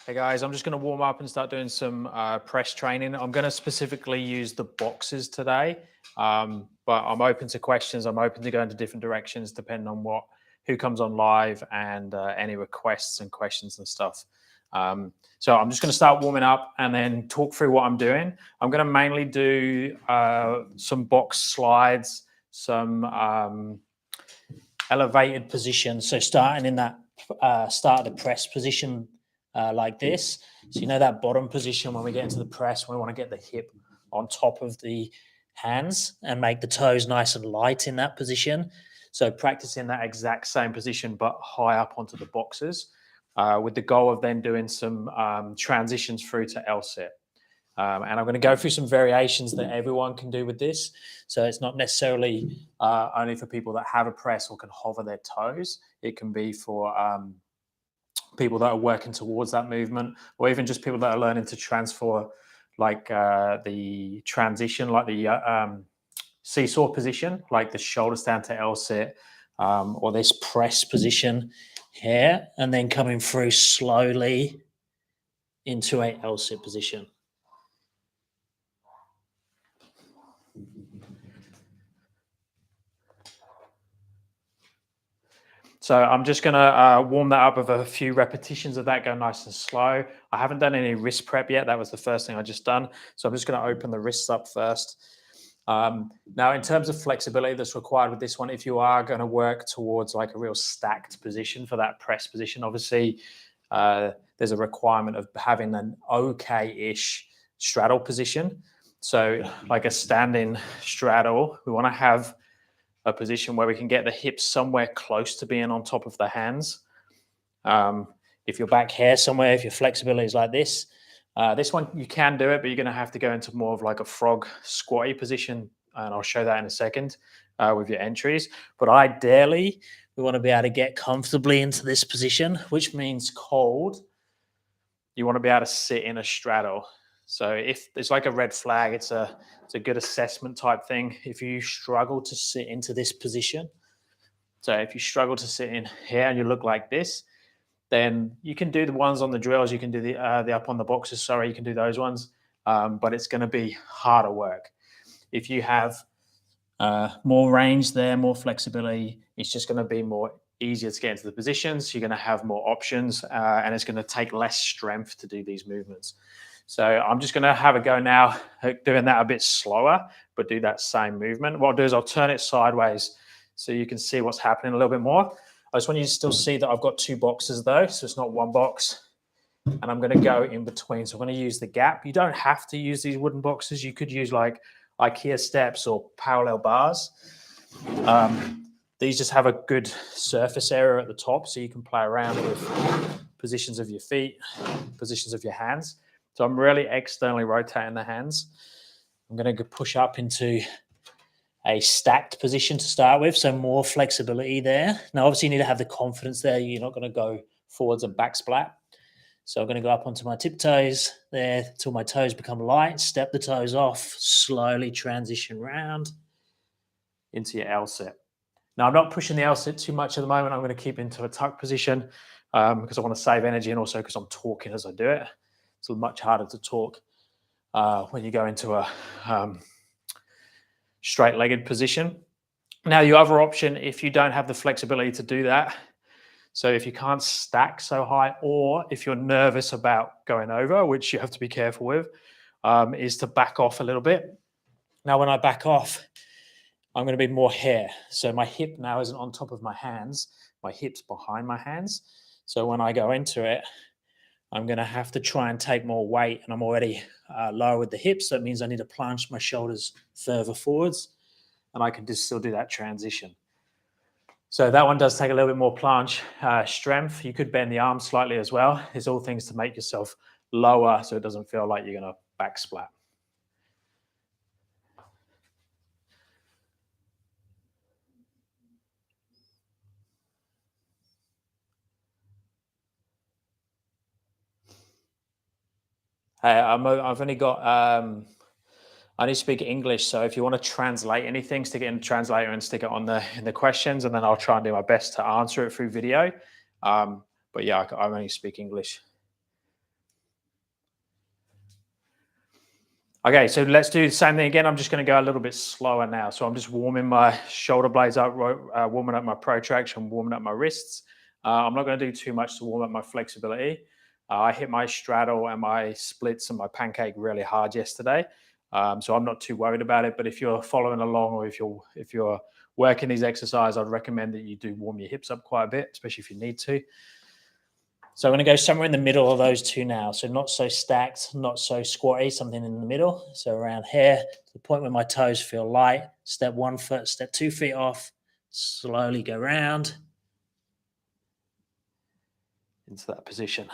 Hey guys, I'm just going to warm up and start doing some press training. I'm going to specifically use the boxes today, but I'm open to questions. I'm open to going to different directions depending on who comes on live and any requests and questions and stuff. So I'm just going to start warming up and then talk through what I'm doing. I'm going to mainly do some box slides, some elevated positions. So starting in that start of the press position like this. So you know that bottom position when we get into the press, we want to get the hip on top of the hands and make the toes nice and light in that position. So practicing that exact same position but high up onto the boxes with the goal of then doing some transitions through to L-sit. And I'm going to go through some variations that everyone can do with this. So it's not necessarily only for people that have a press or can hover their toes. It can be for people that are working towards that movement, or even just people that are learning to transfer, like the transition, like the seesaw position, like the shoulder stand to L-sit, or this press position here, and then coming through slowly into a L-sit position. So I'm just going to warm that up with a few repetitions of that, go nice and slow. I haven't done any wrist prep yet. That was the first thing I just done. So I'm just going to open the wrists up first. Now, in terms of flexibility that's required with this one, if you are going to work towards like a real stacked position for that press position, obviously there's a requirement of having an okay-ish straddle position. So like a standing straddle, we want to have a position where we can get the hips somewhere close to being on top of the hands. If you're back here somewhere, if your flexibility is like this one you can do it, but you're going to have to go into more of like a frog squatty position, and I'll show that in a second with your entries. But ideally, we want to be able to get comfortably into this position, which means cold. You want to be able to sit in a straddle. So if there's like a red flag, it's a good assessment type thing. If you struggle to sit into this position, so if you struggle to sit in here and you look like this, then you can do the ones on the drills. You can do the up on the boxes. Sorry, you can do those ones, but it's going to be harder work. If you have more range there, more flexibility, it's just going to be more easier to get into the positions. You're going to have more options, and it's going to take less strength to do these movements. So I'm just going to have a go now, doing that a bit slower, but do that same movement. What I'll do is I'll turn it sideways so you can see what's happening a little bit more. I just want you to still see that I've got two boxes though, so it's not one box. And I'm going to go in between. So I'm going to use the gap. You don't have to use these wooden boxes. You could use like IKEA steps or parallel bars. These just have a good surface area at the top, so you can play around with positions of your feet, positions of your hands. So I'm really externally rotating the hands. I'm going to push up into a stacked position to start with, so more flexibility there. Now, obviously, you need to have the confidence there. You're not going to go forwards and back splat. So I'm going to go up onto my tiptoes there till my toes become light, step the toes off, slowly transition round into your L-sit. Now, I'm not pushing the L-sit too much at the moment. I'm going to keep into a tuck position because I want to save energy, and also because I'm talking as I do it. It's much harder to talk when you go into a straight-legged position. Now, your other option, if you don't have the flexibility to do that, so if you can't stack so high, or if you're nervous about going over, which you have to be careful with, is to back off a little bit. Now, when I back off, I'm going to be more here. So my hip now isn't on top of my hands. My hip's behind my hands. So when I go into it, I'm going to have to try and take more weight, and I'm already lower with the hips. So it means I need to plunge my shoulders further forwards, and I can just still do that transition. So that one does take a little bit more planche strength. You could bend the arms slightly as well. It's all things to make yourself lower so it doesn't feel like you're going to back splat. Hey, I've only got, I need to speak English. So if you want to translate anything, stick it in the translator and stick it on in the questions, and then I'll try and do my best to answer it through video. But yeah, I only speak English. Okay, so let's do the same thing again. I'm just going to go a little bit slower now. So I'm just warming my shoulder blades up, warming up my protraction, warming up my wrists. I'm not going to do too much to warm up my flexibility. I hit my straddle and my splits and my pancake really hard yesterday, so I'm not too worried about it. But if you're following along, or if you're working these exercises, I'd recommend that you do warm your hips up quite a bit, especially if you need to. So I'm going to go somewhere in the middle of those two now. So not so stacked, not so squatty, something in the middle. So around here, to the point where my toes feel light. Step 1 foot, step 2 feet off. Slowly go round into that position.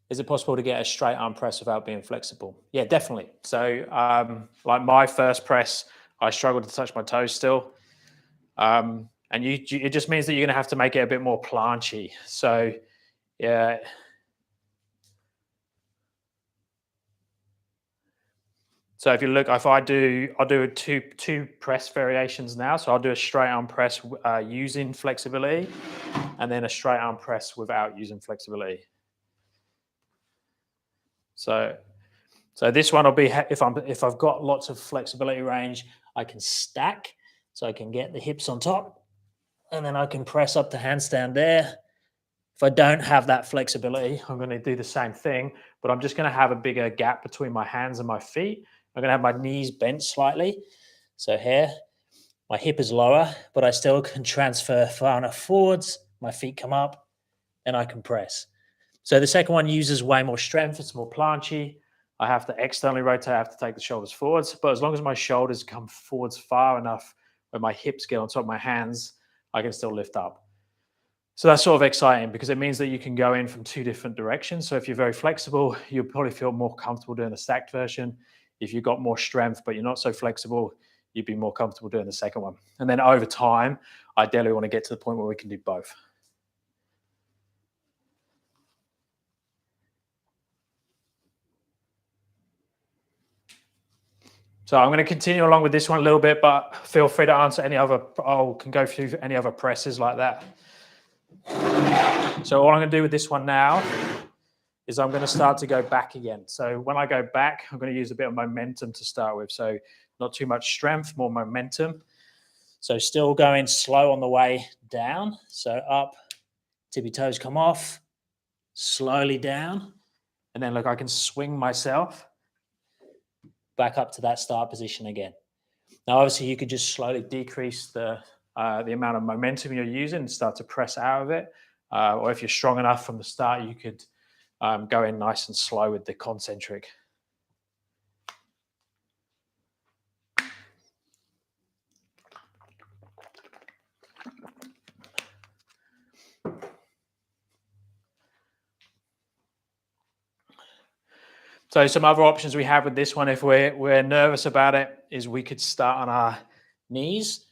Is it possible to get a straight arm press without being flexible? Yeah, definitely. So like my first press, I struggled to touch my toes still. And it just means that you're going to have to make it a bit more planchy. So yeah. So if you look, I'll do two press variations now. So I'll do a straight arm press using flexibility, and then a straight arm press without using flexibility. So this one will be if I've got lots of flexibility range, I can stack, so I can get the hips on top, and then I can press up to handstand there. If I don't have that flexibility, I'm going to do the same thing, but I'm just going to have a bigger gap between my hands and my feet. I'm going to have my knees bent slightly. So here, my hip is lower, but I still can transfer far enough forwards. My feet come up, and I can press. So the second one uses way more strength. It's more planchy. I have to externally rotate. I have to take the shoulders forwards. But as long as my shoulders come forwards far enough where my hips get on top of my hands, I can still lift up. So that's sort of exciting because it means that you can go in from two different directions. So if you're very flexible, you'll probably feel more comfortable doing the stacked version. If you've got more strength, but you're not so flexible, you'd be more comfortable doing the second one. And then over time, ideally want to get to the point where we can do both. So I'm going to continue along with this one a little bit, but feel free to answer any other, can go through any other presses like that. So all I'm going to do with this one now is I'm going to start to go back again. So when I go back, I'm going to use a bit of momentum to start with. So not too much strength, more momentum. So still going slow on the way down. So up, tippy toes come off, slowly down. And then look, I can swing myself back up to that start position again. Now, obviously, you could just slowly decrease the amount of momentum you're using and start to press out of it. Or if you're strong enough from the start, you could go in nice and slow with the concentric. So some other options we have with this one, if we're nervous about it, is we could start on our knees.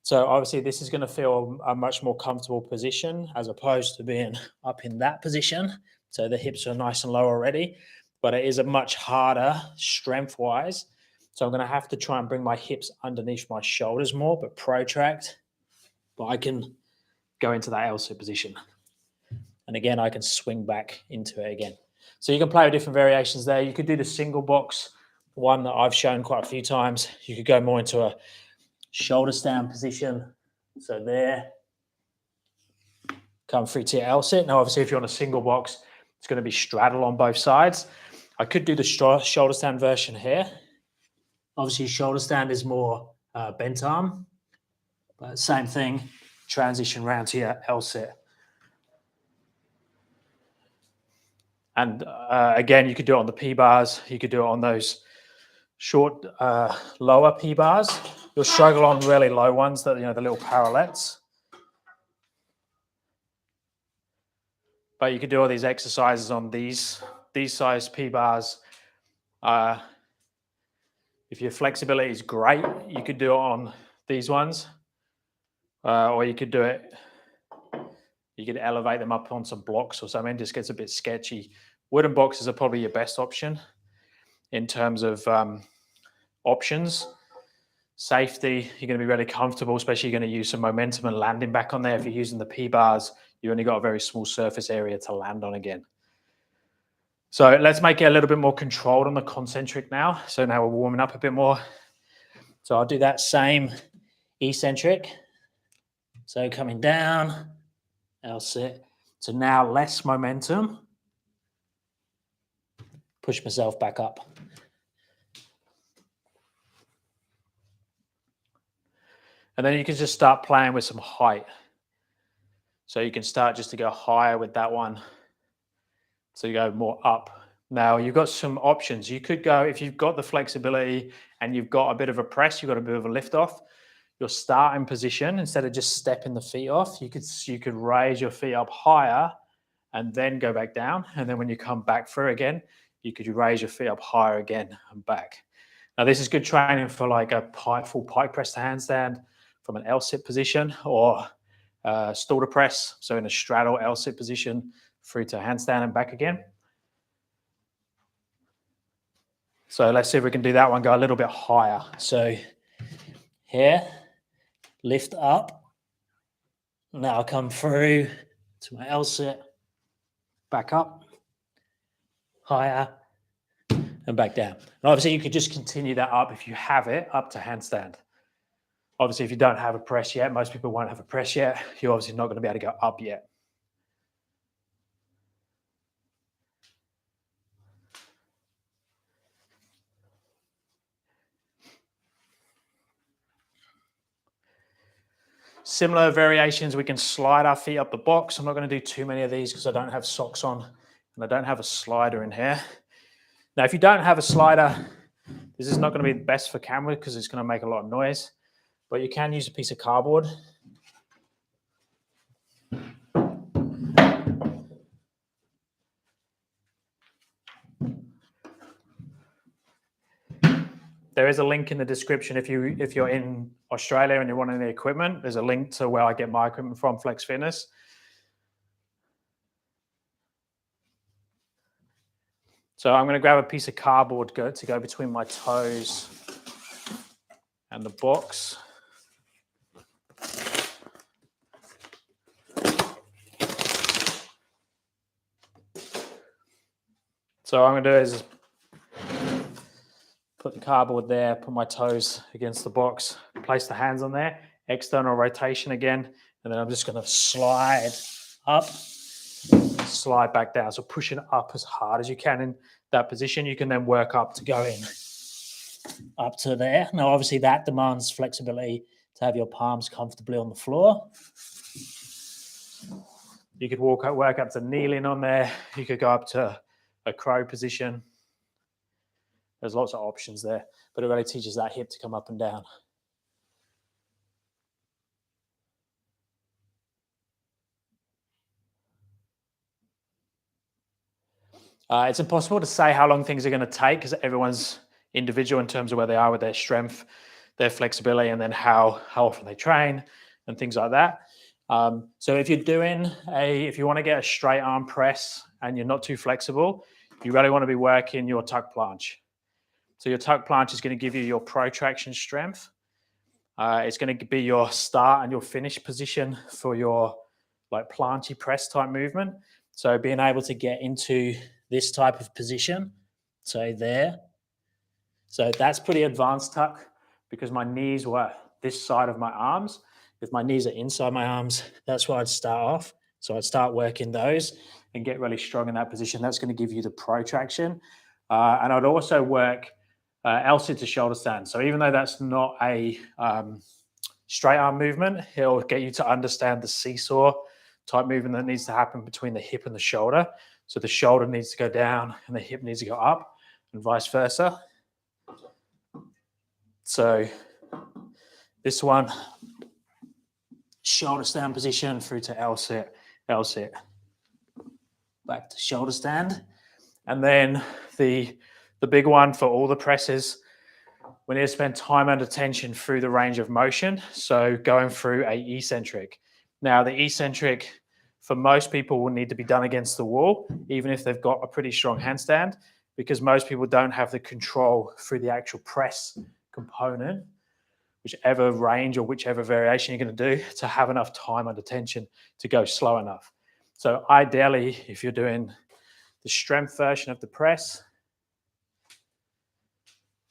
So obviously this is going to feel a much more comfortable position as opposed to being up in that position. So the hips are nice and low already, but it is a much harder strength-wise. So I'm going to have to try and bring my hips underneath my shoulders more, but protract. But I can go into that L-sit position. And again, I can swing back into it again. So you can play with different variations there. You could do the single box one that I've shown quite a few times. You could go more into a shoulder stand position. So there, come through to your L-sit. Now, obviously, if you're on a single box, it's going to be straddle on both sides. I could do the shoulder stand version here. Obviously, shoulder stand is more bent arm, but same thing, transition round to your L-sit. And again, you could do it on the P-bars. You could do it on those short, lower P-bars. You'll struggle on really low ones, that the little parallettes. But you could do all these exercises on these size P-bars. If your flexibility is great, you could do it on these ones. Or you could do it, you could elevate them up on some blocks or something. It just gets a bit sketchy. Wooden boxes are probably your best option in terms of options. Safety, you're going to be really comfortable, especially you're going to use some momentum and landing back on there. If you're using the P-bars, you only got a very small surface area to land on again. So let's make it a little bit more controlled on the concentric now. So now we're warming up a bit more. So I'll do that same eccentric. So coming down, I'll sit. So now less momentum. Push myself back up. And then you can just start playing with some height. So you can start just to go higher with that one. So you go more up. Now you've got some options. You could go, if you've got the flexibility and you've got a bit of a press, you've got a bit of a lift off, your starting position, instead of just stepping the feet off, you could raise your feet up higher and then go back down. And then when you come back through again, you could raise your feet up higher again and back. Now this is good training for like a full pike press to handstand from an L-sit position, or shoulder press, so in a straddle L-sit position through to handstand and back again. So let's see if we can do that one, go a little bit higher. So here, lift up. Now come through to my L-sit, back up, higher, and back down. And obviously you could just continue that up if you have it, up to handstand. Obviously, if you don't have a press yet, most people won't have a press yet, you're obviously not going to be able to go up yet. Similar variations, we can slide our feet up the box. I'm not going to do too many of these because I don't have socks on and I don't have a slider in here. Now, if you don't have a slider, this is not going to be the best for camera because it's going to make a lot of noise, but you can use a piece of cardboard. There is a link in the description if you're in Australia and you're wanting the equipment. There's a link to where I get my equipment from, Flex Fitness. So I'm going to grab a piece of cardboard to go between my toes and the box. So what I'm going to do is put the cardboard there, put my toes against the box, place the hands on there, external rotation again, and then I'm just going to slide up, slide back down. So pushing up as hard as you can in that position. You can then work up to go in up to there. Now, obviously that demands flexibility to have your palms comfortably on the floor. You could work up to kneeling on there. You could go up to a crow position. There's lots of options there, but it really teaches that hip to come up and down. It's impossible to say how long things are going to take because everyone's individual in terms of where they are with their strength, their flexibility, and then how often they train and things like that. So if you want to get a straight arm press and you're not too flexible, you really want to be working your tuck planche. So your tuck planche is going to give you your protraction strength. It's going to be your start and your finish position for your like planche press type movement. So being able to get into this type of position, so there. So that's pretty advanced tuck because my knees were this side of my arms. If my knees are inside my arms, that's where I'd start off. So I'd start working those and get really strong in that position. That's going to give you the protraction. And I'd also work L-sit to shoulder stand. So even though that's not a straight arm movement, it'll get you to understand the seesaw type movement that needs to happen between the hip and the shoulder. So the shoulder needs to go down and the hip needs to go up and vice versa. So this one, shoulder stand position through to L-sit, L-sit, back to shoulder stand. And then the big one for all the presses, we need to spend time and attention through the range of motion. So going through a eccentric. Now the eccentric for most people will need to be done against the wall, even if they've got a pretty strong handstand, because most people don't have the control through the actual press component whichever range or whichever variation you're going to do, to have enough time under tension to go slow enough. So ideally, if you're doing the strength version of the press,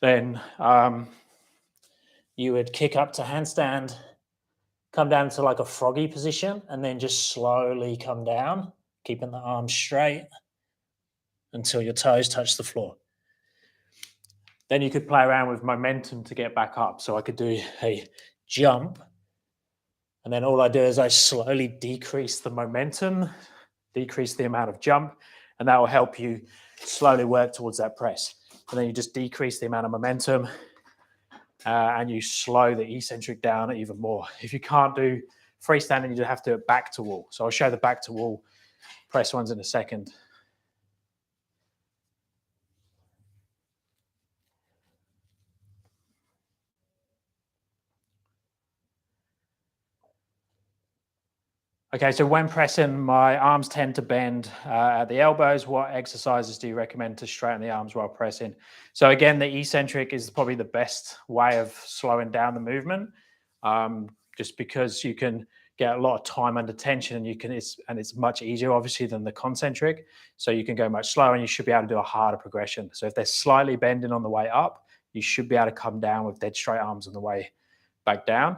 then you would kick up to handstand, come down to like a froggy position, and then just slowly come down, keeping the arms straight until your toes touch the floor. Then you could play around with momentum to get back up. So I could do a jump, and then all I do is I slowly decrease the momentum, decrease the amount of jump, and that will help you slowly work towards that press. And then you just decrease the amount of momentum, and you slow the eccentric down even more. If you can't do freestanding, you just have to do it back to wall. So I'll show the back to wall press ones in a second. Okay, so when pressing, my arms tend to bend at the elbows. What exercises do you recommend to straighten the arms while pressing? So again, the eccentric is probably the best way of slowing down the movement, just because you can get a lot of time under tension, and it's much easier, obviously, than the concentric. So you can go much slower, and you should be able to do a harder progression. So if they're slightly bending on the way up, you should be able to come down with dead straight arms on the way back down.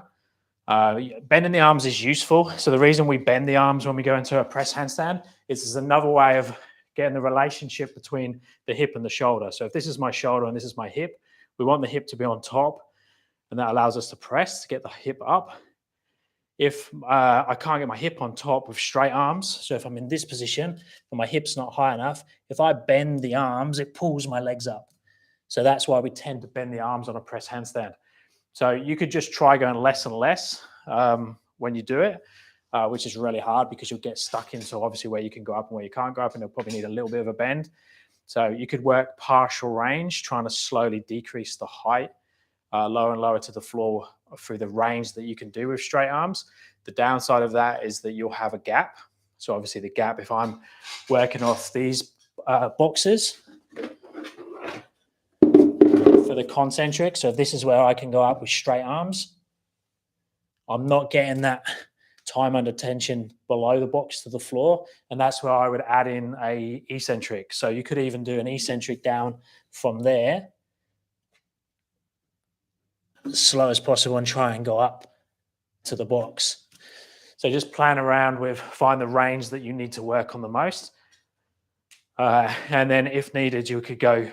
Bending the arms is useful. So the reason we bend the arms when we go into a press handstand is another way of getting the relationship between the hip and the shoulder. So if this is my shoulder and this is my hip, we want the hip to be on top, and that allows us to press to get the hip up. If I can't get my hip on top with straight arms, so if I'm in this position and my hip's not high enough, if I bend the arms, it pulls my legs up. So that's why we tend to bend the arms on a press handstand. So you could just try going less and less when you do it, which is really hard because you'll get stuck into obviously where you can go up and where you can't go up, and you'll probably need a little bit of a bend. So you could work partial range, trying to slowly decrease the height, lower and lower to the floor through the range that you can do with straight arms. The downside of that is that you'll have a gap. So obviously the gap, if I'm working off these boxes, for the concentric, so this is where I can go up with straight arms, I'm not getting that time under tension below the box to the floor, and that's where I would add in a eccentric. So you could even do an eccentric down from there as slow as possible and try and go up to the box. So just playing around with, find the range that you need to work on the most, and then if needed you could go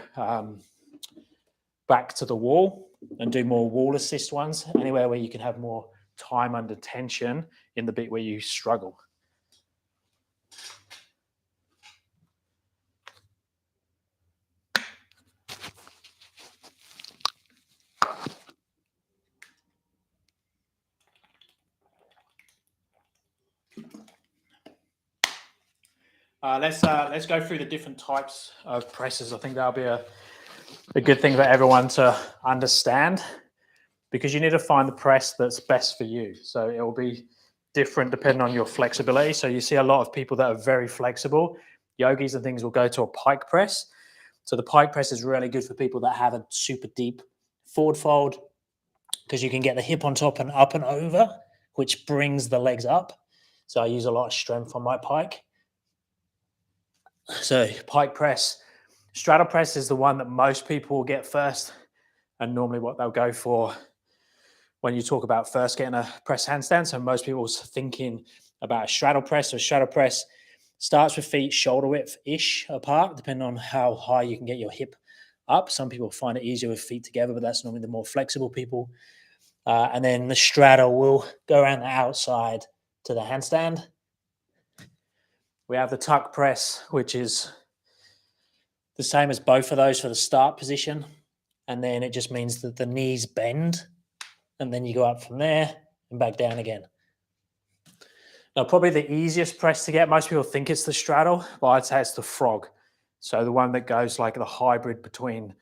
back to the wall and do more wall assist ones, anywhere where you can have more time under tension in the bit where you struggle. Let's go through the different types of presses. I think that'll be a good thing for everyone to understand, because you need to find the press that's best for you. So it will be different depending on your flexibility. So you see a lot of people that are very flexible. Yogis and things will go to a pike press. So the pike press is really good for people that have a super deep forward fold, because you can get the hip on top and up and over, which brings the legs up. So I use a lot of strength on my pike. So pike press. Straddle press is the one that most people will get first, and normally what they'll go for when you talk about first getting a press handstand. So most people are thinking about a straddle press. So straddle press starts with feet shoulder width-ish apart, depending on how high you can get your hip up. Some people find it easier with feet together, but that's normally the more flexible people. And then the straddle will go around the outside to the handstand. We have the tuck press, which is the same as both of those for the start position. And then it just means that the knees bend, and then you go up from there and back down again. Now, probably the easiest press to get, most people think it's the straddle, but I'd say it's the frog. So the one that goes like the hybrid between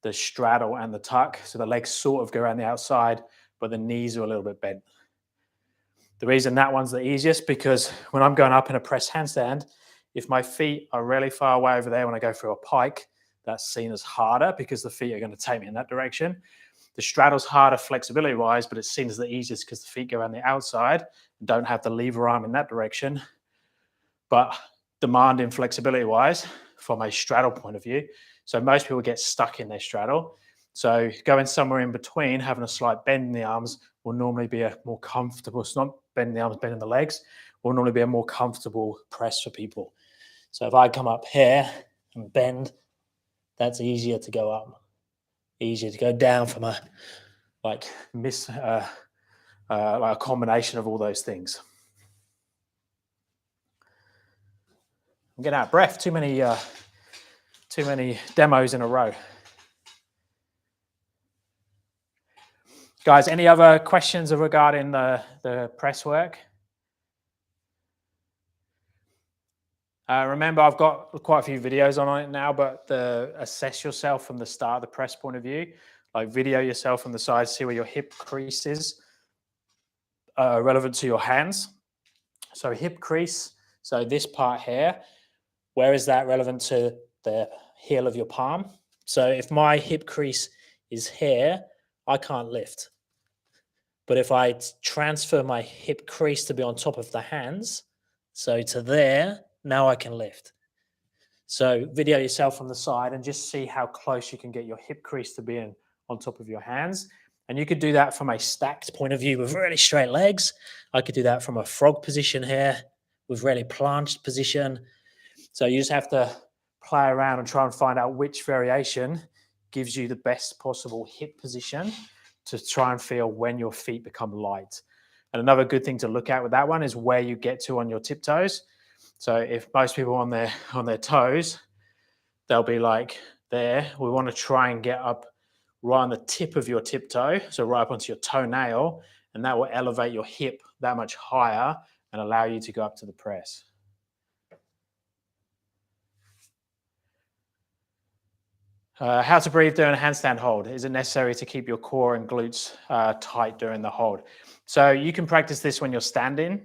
the straddle and the tuck. So the legs sort of go around the outside, but the knees are a little bit bent. The reason that one's the easiest, because when I'm going up in a press handstand, if my feet are really far away over there when I go through a pike, that's seen as harder because the feet are going to take me in that direction. The straddle's harder flexibility wise, but it's seen as the easiest because the feet go around the outside and don't have the lever arm in that direction. But demanding flexibility wise from a straddle point of view. So most people get stuck in their straddle. So going somewhere in between, having a slight bend in the arms will normally be a more comfortable, it's not bending the arms, bending the legs, will normally be a more comfortable press for people. So if I come up here and bend, that's easier to go up, easier to go down from a like a combination of all those things. I'm getting out of breath. Too many demos in a row. Guys, any other questions regarding the press work? Remember, I've got quite a few videos on it now, but assess yourself from the start of the press point of view. Like video yourself from the side, see where your hip crease is relevant to your hands. So hip crease, so this part here, where is that relevant to the heel of your palm? So if my hip crease is here, I can't lift. But if I transfer my hip crease to be on top of the hands, so to there, now I can lift. So video yourself from the side and just see how close you can get your hip crease to being on top of your hands. And you could do that from a stacked point of view with really straight legs. I could do that from a frog position here with really planched position. So you just have to play around and try and find out which variation gives you the best possible hip position to try and feel when your feet become light. And another good thing to look at with that one is where you get to on your tiptoes. So if most people on their toes, they'll be like there. We want to try and get up right on the tip of your tiptoe, so right up onto your toenail, and that will elevate your hip that much higher and allow you to go up to the press. How to breathe during a handstand hold. Is it necessary to keep your core and glutes tight during the hold? So you can practice this when you're standing.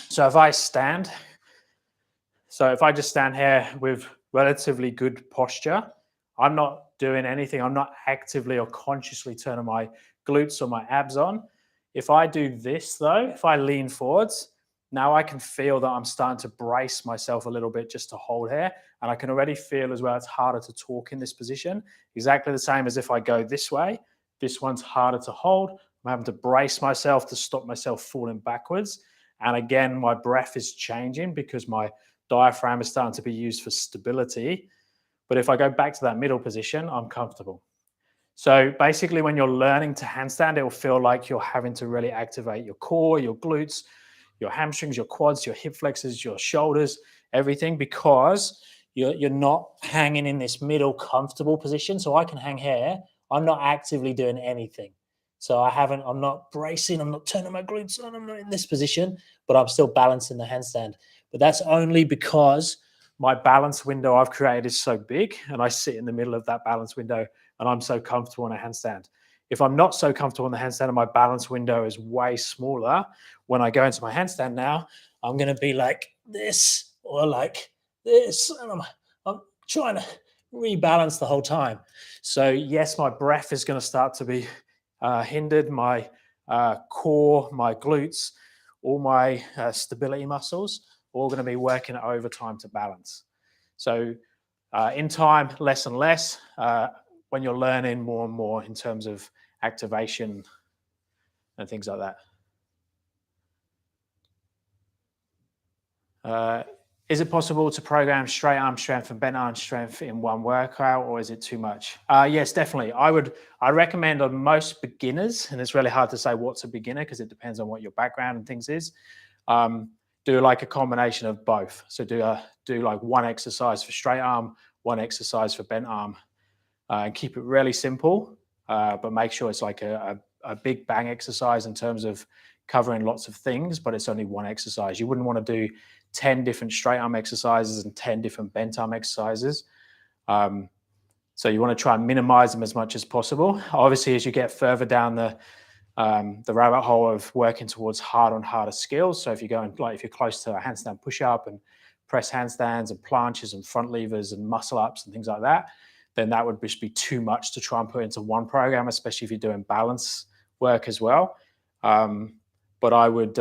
So if I stand, if I just stand here with relatively good posture, I'm not doing anything. I'm not actively or consciously turning my glutes or my abs on. If I do this though, if I lean forwards, now I can feel that I'm starting to brace myself a little bit just to hold here. And I can already feel as well it's harder to talk in this position. Exactly the same as if I go this way. This one's harder to hold. I'm having to brace myself to stop myself falling backwards. And again, my breath is changing because my diaphragm is starting to be used for stability. But if I go back to that middle position, I'm comfortable. So basically, when you're learning to handstand, it will feel like you're having to really activate your core, your glutes, your hamstrings, your quads, your hip flexors, your shoulders, everything, because you're not hanging in this middle comfortable position. So I can hang here. I'm not actively doing anything. So I'm not bracing, I'm not turning my glutes on, I'm not in this position, but I'm still balancing the handstand. But that's only because my balance window I've created is so big and I sit in the middle of that balance window and I'm so comfortable in a handstand. If I'm not so comfortable in the handstand and my balance window is way smaller, when I go into my handstand now, I'm going to be like this or like this. And I'm trying to rebalance the whole time. So yes, my breath is going to start to be hindered, my core, my glutes, all my stability muscles, all going to be working overtime to balance. So in time, less and less, when you're learning more and more in terms of activation and things like that. Is it possible to program straight arm strength and bent arm strength in one workout, or is it too much? Yes, definitely. I recommend on most beginners, and it's really hard to say what's a beginner because it depends on what your background and things is. Do like a combination of both. So do like one exercise for straight arm, one exercise for bent arm, and keep it really simple, but make sure it's like a big bang exercise in terms of covering lots of things, but it's only one exercise. You wouldn't want to do 10 different straight arm exercises and 10 different bent arm exercises. So you want to try and minimize them as much as possible. Obviously, as you get further down the rabbit hole of working towards harder and harder skills. So if you're close to a handstand push-up and press handstands and planches and front levers and muscle ups and things like that, then that would just be too much to try and put into one program, especially if you're doing balance work as well. But I would,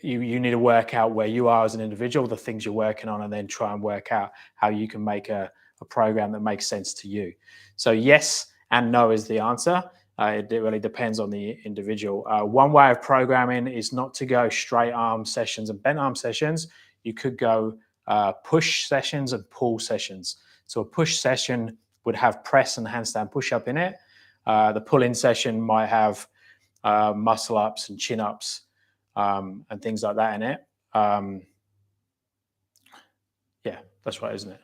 you need to work out where you are as an individual, the things you're working on, and then try and work out how you can make a program that makes sense to you. So yes and no is the answer. It really depends on the individual. One way of programming is not to go straight arm sessions and bent arm sessions. You could go push sessions and pull sessions. So a push session would have press and handstand push-up in it. The pull-in session might have muscle ups and chin ups and things like that in it. Yeah, that's right, isn't it?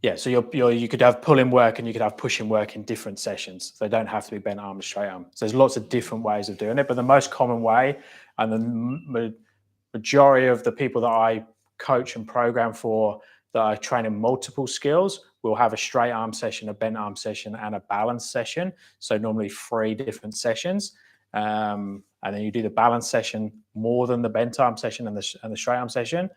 Yeah, so you could have pull-in work and you could have push-in work in different sessions. They don't have to be bent arm and straight arm. So there's lots of different ways of doing it, but the most common way, and the majority of the people that I coach and program for that are training multiple skills will have a straight arm session, a bent arm session, and a balance session. So normally 3 different sessions. And then you do the balance session more than the bent arm session and the straight arm session.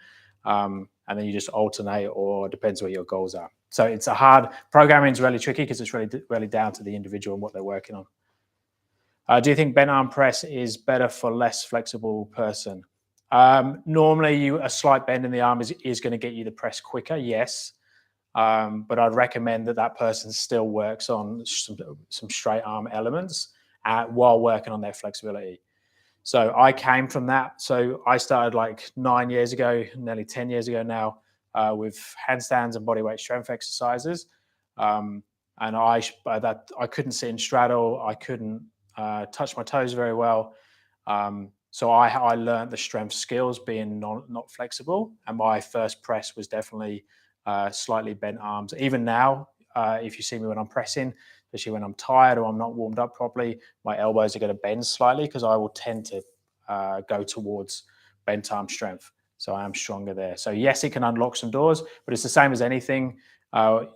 And then you just alternate, or it depends what your goals are. So it's a hard, programming is really tricky because it's really down to the individual and what they're working on. Do you think bent arm press is better for less flexible person? Normally a slight bend in the arm is going to get you the press quicker, yes. But I'd recommend that person still works on some straight arm elements while working on their flexibility. So I came from that. So I started like 9 years ago, nearly 10 years ago now, with handstands and bodyweight strength exercises. And I couldn't sit in straddle. I couldn't touch my toes very well. So I learned the strength skills being not flexible. And my first press was definitely slightly bent arms. Even now, if you see me when I'm pressing, especially when I'm tired or I'm not warmed up properly, my elbows are going to bend slightly because I will tend to go towards bent arm strength. So I am stronger there. So yes, it can unlock some doors, but it's the same as anything.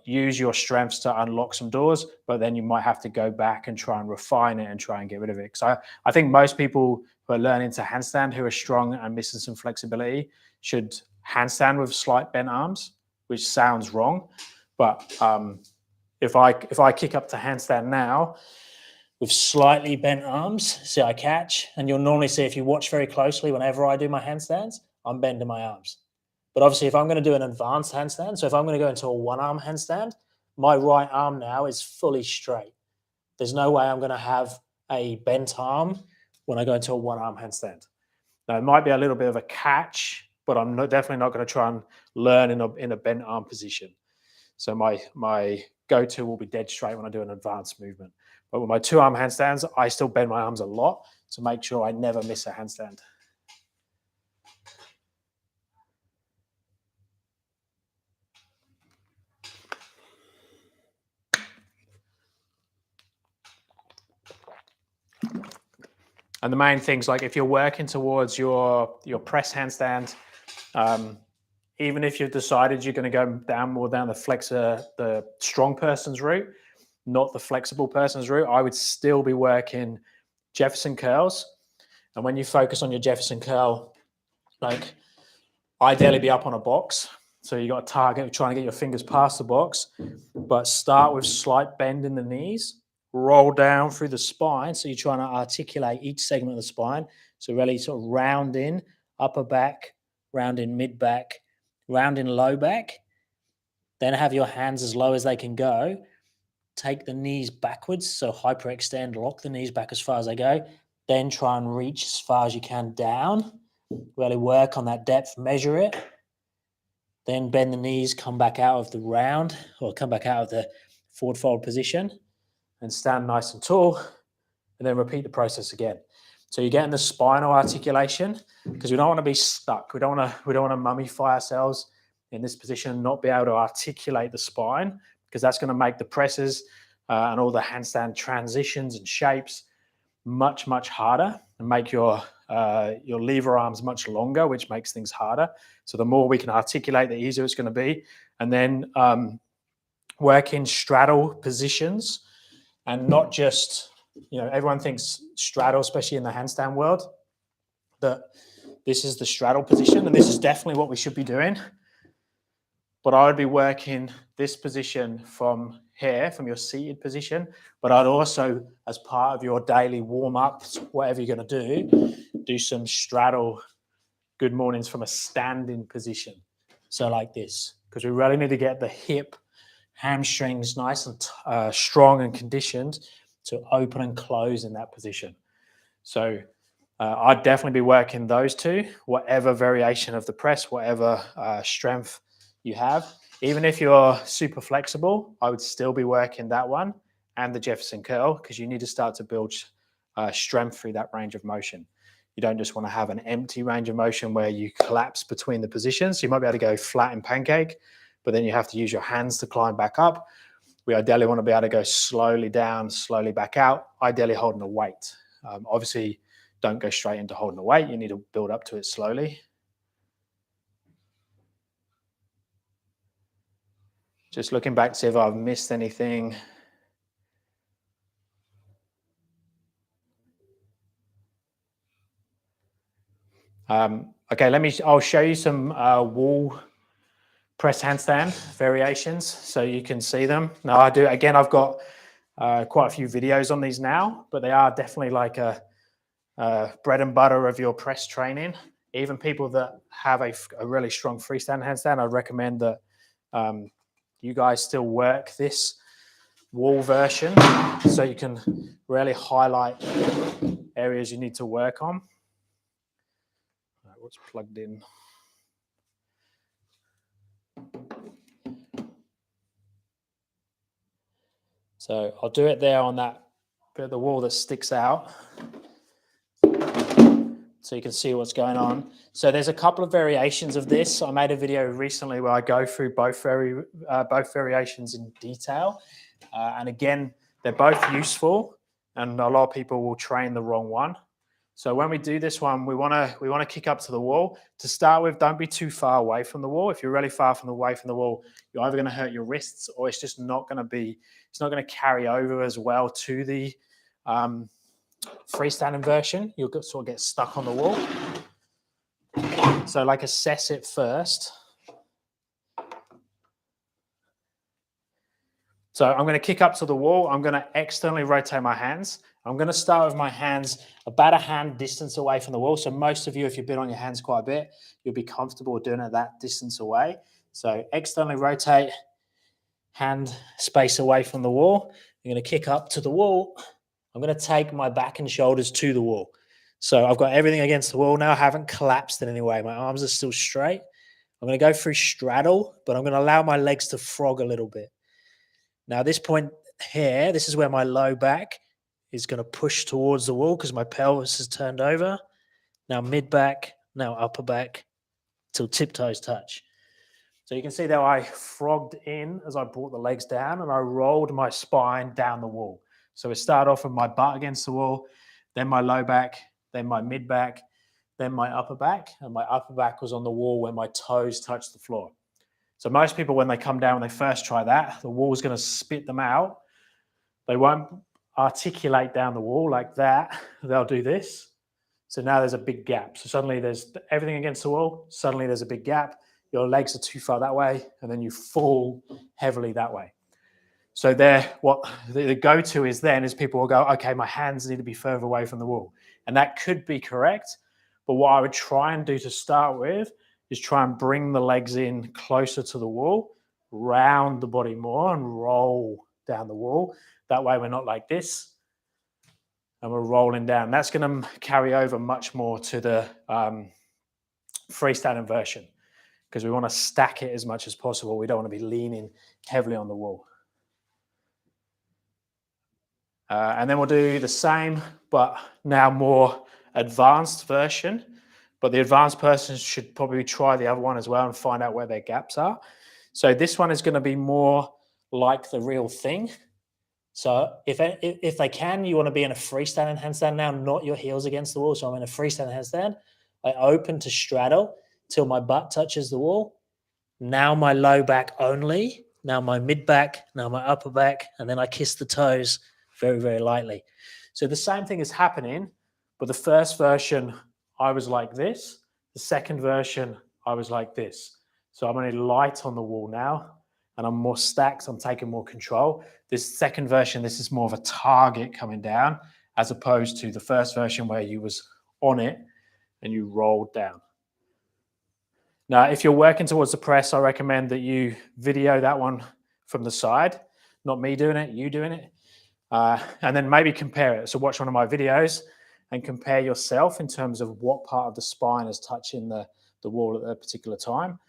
Use your strengths to unlock some doors, but then you might have to go back and try and refine it and try and get rid of it. So I think most people who are learning to handstand, who are strong and missing some flexibility, should handstand with slight bent arms, which sounds wrong. But if I kick up to handstand now with slightly bent arms, see I catch, and you'll normally see if you watch very closely whenever I do my handstands, I'm bending my arms. But obviously if I'm going to do an advanced handstand, so if I'm going to go into a one-arm handstand, my right arm now is fully straight. There's no way I'm going to have a bent arm when I go into a one-arm handstand. Now it might be a little bit of a catch, but I'm definitely not going to try and learn in a bent arm position. So my go-to will be dead straight when I do an advanced movement. But with my 2-arm handstands, I still bend my arms a lot to make sure I never miss a handstand. And the main things, like if you're working towards your press handstand, even if you've decided you're going to go down the strong person's route, not the flexible person's route, I would still be working Jefferson curls. And when you focus on your Jefferson curl, like ideally be up on a box. So you got a target trying to get your fingers past the box, but start with slight bend in the knees, roll down through the spine. So you're trying to articulate each segment of the spine. So really sort of round in upper back, round in mid back, round in low back. Then have your hands as low as they can go. Take the knees backwards. So hyperextend, lock the knees back as far as they go. Then try and reach as far as you can down. Really work on that depth, measure it. Then bend the knees, come back out of the round or come back out of the forward fold position and stand nice and tall, and then repeat the process again. So you're getting the spinal articulation because we don't want to be stuck. We don't want to mummify ourselves in this position and not be able to articulate the spine, because that's going to make the presses and all the handstand transitions and shapes much, much harder and make your lever arms much longer, which makes things harder. So the more we can articulate, the easier it's going to be. And then work in straddle positions, and not just, everyone thinks straddle, especially in the handstand world, that this is the straddle position, and this is definitely what we should be doing. but I would be working this position from here, from your seated position, but I'd also, as part of your daily warm-ups, whatever you're going to do some straddle good mornings from a standing position. So like this, because we really need to get the hip hamstrings nice and strong and conditioned to open and close in that position. So I'd definitely be working those two, whatever variation of the press, whatever strength you have. Even if you're super flexible, I would still be working that one and the Jefferson curl, because you need to start to build strength through that range of motion. You don't just want to have an empty range of motion where you collapse between the positions. You might be able to go flat in pancake, but then you have to use your hands to climb back up. We ideally want to be able to go slowly down, slowly back out, ideally holding a weight. Obviously, don't go straight into holding a weight. You need to build up to it slowly. Just looking back to see if I've missed anything. Okay, I'll show you some wall press handstand variations so you can see them. Now I've got quite a few videos on these now, but they are definitely like a bread and butter of your press training. Even people that have a really strong freestanding handstand, I recommend that you guys still work this wall version so you can really highlight areas you need to work on. What's plugged in? So I'll do it there on that bit of the wall that sticks out, so you can see what's going on. So there's a couple of variations of this. I made a video recently where I go through both variations in detail. And again, they're both useful, and a lot of people will train the wrong one. So when we do this one, we want to kick up to the wall. To start with, don't be too far away from the wall. If you're really far away from the wall, you're either going to hurt your wrists, or it's just not going to carry over as well to the freestanding version. You'll sort of get stuck on the wall. So like assess it first. So I'm going to kick up to the wall. I'm going to externally rotate my hands. I'm going to start with my hands about a hand distance away from the wall. So most of you, if you've been on your hands quite a bit, you'll be comfortable doing it that distance away. So externally rotate, hand space away from the wall. I'm going to kick up to the wall. I'm going to take my back and shoulders to the wall. So I've got everything against the wall now. I haven't collapsed in any way. My arms are still straight. I'm going to go through straddle, but I'm going to allow my legs to frog a little bit. Now, this point here, this is where my low back is going to push towards the wall because my pelvis has turned over. Now mid back, now upper back, till tiptoes touch. So you can see that I frogged in as I brought the legs down, and I rolled my spine down the wall. So we start off with my butt against the wall, then my low back, then my mid back, then my upper back, and my upper back was on the wall where my toes touched the floor. So most people, when they come down, when they first try that, the wall's going to spit them out. They won't articulate down the wall like that. They'll do this. So now there's a big gap. So suddenly there's everything against the wall. Suddenly there's a big gap. Your legs are too far that way, and then you fall heavily that way. So what the go-to is then is people will go, okay, my hands need to be further away from the wall. And that could be correct. But what I would try and do to start with is try and bring the legs in closer to the wall, round the body more, and roll down the wall. That way we're not like this, and we're rolling down. That's going to carry over much more to the freestanding version, because we want to stack it as much as possible. We don't want to be leaning heavily on the wall. And then we'll do the same, but now more advanced version. But the advanced person should probably try the other one as well and find out where their gaps are. So this one is going to be more like the real thing. So if they can, you want to be in a freestanding handstand now, not your heels against the wall. So I'm in a freestanding handstand. I open to straddle till my butt touches the wall. Now my low back only. Now my mid back. Now my upper back. And then I kiss the toes very, very lightly. So the same thing is happening, but the first version, I was like this. The second version, I was like this. So I'm only light on the wall now, and I'm more stacked. I'm taking more control. This second version, this is more of a target coming down, as opposed to the first version where you was on it and you rolled down. Now, if you're working towards the press, I recommend that you video that one from the side, not me doing it, you doing it. And then maybe compare it. So watch one of my videos and compare yourself in terms of what part of the spine is touching the wall at a particular time.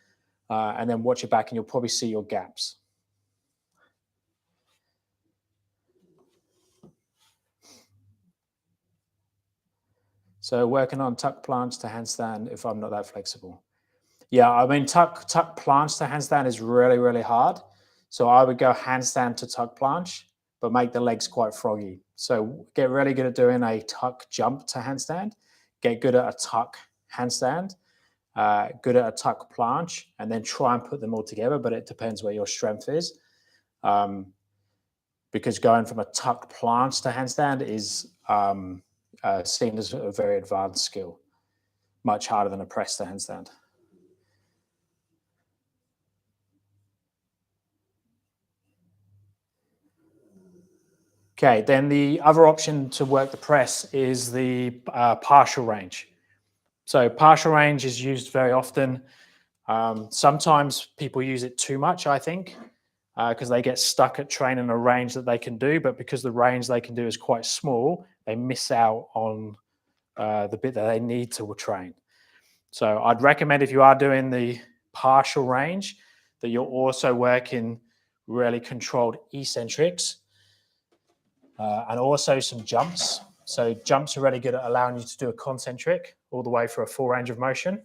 And then watch it back and you'll probably see your gaps. So working on tuck planche to handstand if I'm not that flexible. Yeah, I mean, tuck planche to handstand is really, really hard. So I would go handstand to tuck planche, but make the legs quite froggy. So get really good at doing a tuck jump to handstand, get good at a tuck handstand, good at a tuck planche, and then try and put them all together, but it depends where your strength is. Because going from a tuck planche to handstand is seen as a very advanced skill, much harder than a press to handstand. Okay, then the other option to work the press is the partial range. So partial range is used very often. Sometimes people use it too much, I think, because they get stuck at training a range that they can do, but because the range they can do is quite small, they miss out on the bit that they need to train. So I'd recommend if you are doing the partial range that you're also working really controlled eccentrics and also some jumps. So jumps are really good at allowing you to do a concentric all the way for a full range of motion.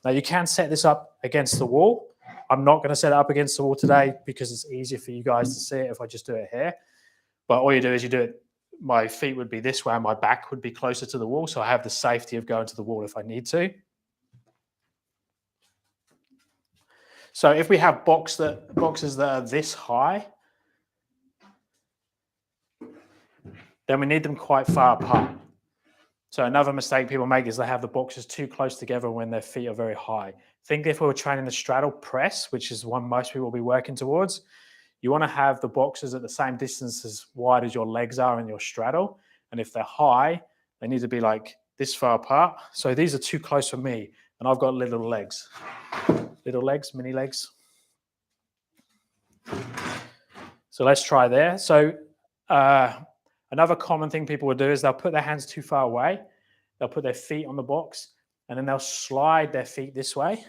Now you can set this up against the wall. I'm not going to set it up against the wall today because it's easier for you guys to see it if I just do it here. But all you do is you do it, my feet would be this way and my back would be closer to the wall. So I have the safety of going to the wall if I need to. So if we have boxes that are this high, then we need them quite far apart. So another mistake people make is they have the boxes too close together when their feet are very high. Think if we were training the straddle press, which is one most people will be working towards, you want to have the boxes at the same distance as wide as your legs are in your straddle. And if they're high, they need to be like this far apart. So these are too close for me, and I've got little legs, mini legs. So let's try there. So another common thing people will do is they'll put their hands too far away. They'll put their feet on the box and then they'll slide their feet this way.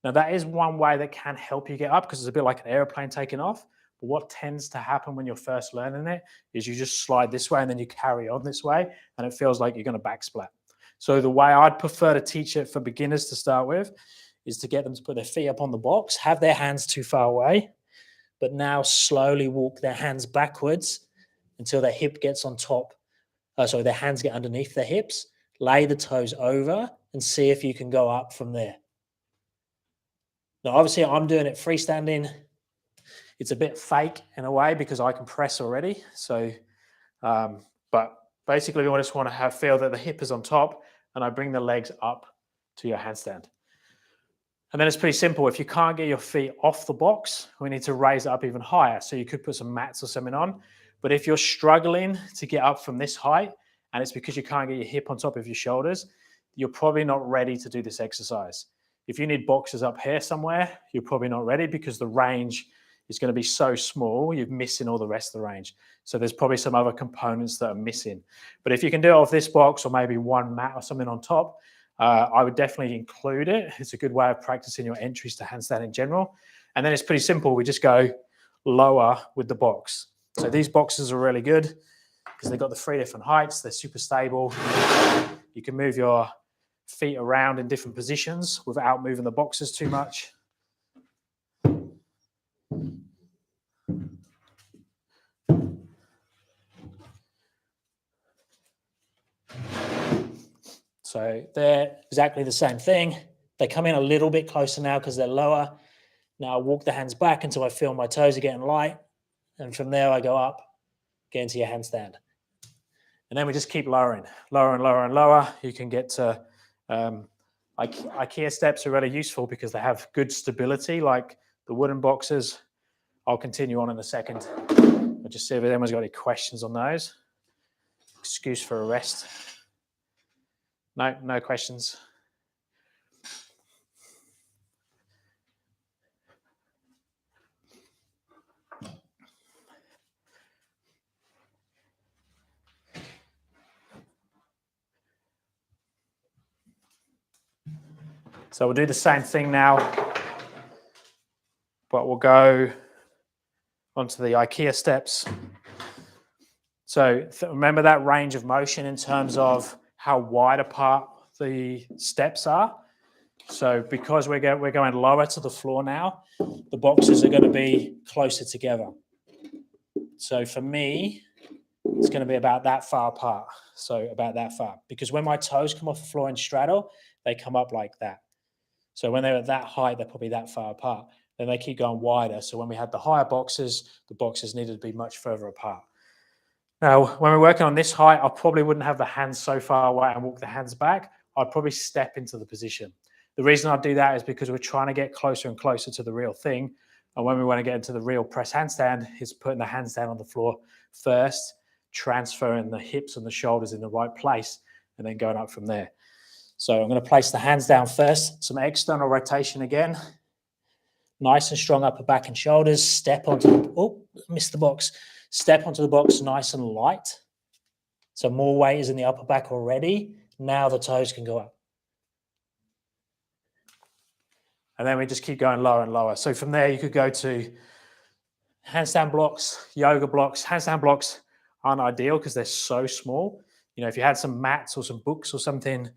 Now that is one way that can help you get up because it's a bit like an airplane taking off. But what tends to happen when you're first learning it is you just slide this way and then you carry on this way and it feels like you're going to backsplat. So the way I'd prefer to teach it for beginners to start with is to get them to put their feet up on the box, have their hands too far away, but now slowly walk their hands backwards until their hip gets on top. So their hands get underneath their hips, lay the toes over and see if you can go up from there. Now, obviously I'm doing it freestanding. It's a bit fake in a way because I can press already. So, but basically we just want to feel that the hip is on top and I bring the legs up to your handstand. And then it's pretty simple. If you can't get your feet off the box, we need to raise it up even higher. So you could put some mats or something on. But if you're struggling to get up from this height, and it's because you can't get your hip on top of your shoulders, you're probably not ready to do this exercise. If you need boxes up here somewhere, you're probably not ready because the range is going to be so small, you're missing all the rest of the range. So there's probably some other components that are missing. But if you can do it off this box or maybe one mat or something on top, I would definitely include it. It's a good way of practicing your entries to handstand in general. And then it's pretty simple. We just go lower with the box. So these boxes are really good because they've got the 3 different heights. They're super stable. You can move your feet around in different positions without moving the boxes too much. So they're exactly the same thing. They come in a little bit closer now because they're lower. Now I walk the hands back until I feel my toes are getting light. And from there I go up, get into your handstand. And then we just keep lowering, lower and lower and lower. You can get to IKEA steps are really useful because they have good stability, like the wooden boxes. I'll continue on in a second. I'll just see if anyone's got any questions on those. Excuse for a rest. No questions. So we'll do the same thing now, but we'll go onto the IKEA steps. So remember that range of motion in terms of how wide apart the steps are. So because we're going lower to the floor now, the boxes are going to be closer together. So for me, it's going to be about that far apart. So about that far. Because when my toes come off the floor in straddle, they come up like that. So when they're at that height, they're probably that far apart. Then they keep going wider. So when we had the higher boxes, the boxes needed to be much further apart. Now, when we're working on this height, I probably wouldn't have the hands so far away and walk the hands back. I'd probably step into the position. The reason I do that is because we're trying to get closer and closer to the real thing. And when we want to get into the real press handstand, it's putting the hands down on the floor first, transferring the hips and the shoulders in the right place, and then going up from there. So I'm going to place the hands down first, some external rotation again. Nice and strong upper back and shoulders. Step onto the, oh, missed the box. Step onto the box nice and light. So more weight is in the upper back already. Now the toes can go up. And then we just keep going lower and lower. So from there, you could go to handstand blocks, yoga blocks. Handstand blocks aren't ideal because they're so small. You know, if you had some mats or some books or something